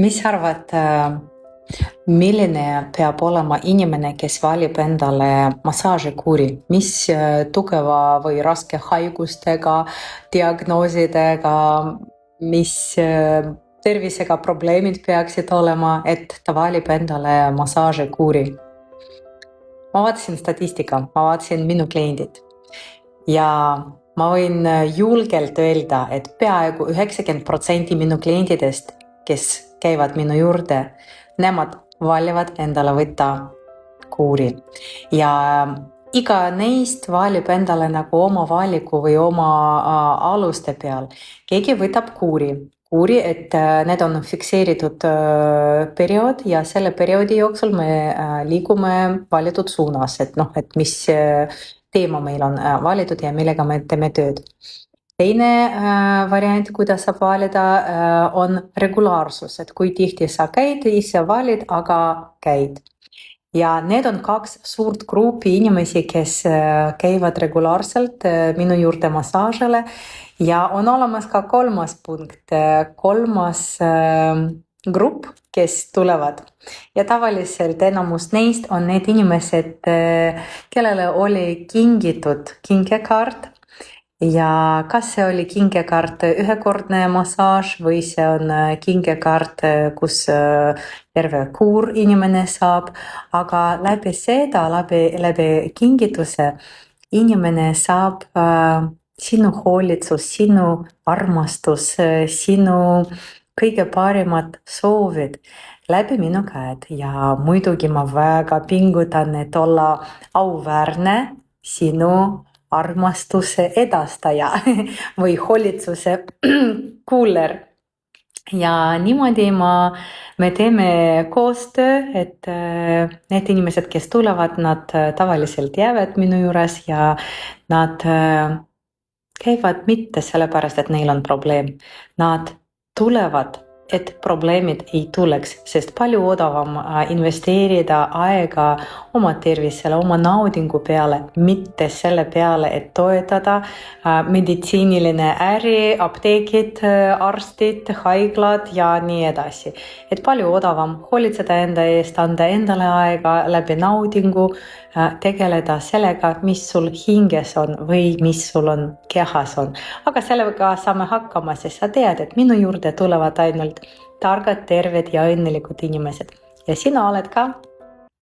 Mis sa arvad, milline peab olema inimene, kes valib endale massaažikuuri, mis tugeva või raske haigustega, diagnoosidega, mis tervisega probleemid peaksid olema, et ta valib endale massaažikuuri? Ma vaatasin statistika, ma vaatasin minu kliendid ja ma võin julgelt öelda, et peaaegu 90% minu klientidest, kes käivad minu juurde, nemad valivad endale võtta kuuri. Ja iga neist valib endale nagu oma valiku või oma aluste peal. Keegi võtab kuuri, et need on fikseeritud periood ja selle perioodi jooksul me liigume valitud suunas, et mis teema meil on valitud ja millega me teeme tööd. Teine variant, kuidas saab valida, on regulaarsus, et kui tihti sa käid, ise valid, aga käid. Ja need on kaks suurt gruppi inimesi, kes käivad regulaarselt minu juurde massaažile. Ja on olemas ka kolmas punkt, kolmas grupp, kes tulevad. Ja tavaliselt enamus neist on need inimesed, kellele oli kingitud kinkekaart. Ja kas see oli kinkekaart ühekordne massaaž või see on kinkekaart, kus terve kuur inimene saab, aga läbi seda, läbi kingituse inimene saab sinu hoolitsus, sinu armastus, sinu kõige parimad soovid läbi minu käed ja muidugi ma väga pingutan, et olla auväärne sinu armastuse edastaja või hoolitsuse kuuler. Ja niimoodi me teeme koostöö, et need inimesed, kes tulevad, nad tavaliselt jäävad minu juures ja nad käivad mitte sellepärast, et neil on probleem. Nad tulevad, et probleemid ei tuleks, sest palju odavam investeerida aega oma tervisele, oma naudingu peale, mitte selle peale, et toetada meditsiiniline äri, apteegid, arstid, haiglad ja nii edasi. Et palju odavam hoolitseda enda eest, anda endale aega läbi naudingu, tegeleda sellega, mis sul hinges on või mis sul on kehas on. Aga sellega saame hakkama, sest sa tead, et minu juurde tulevad ainult targad, terved ja õnnelikud inimesed. Ja sina oled ka.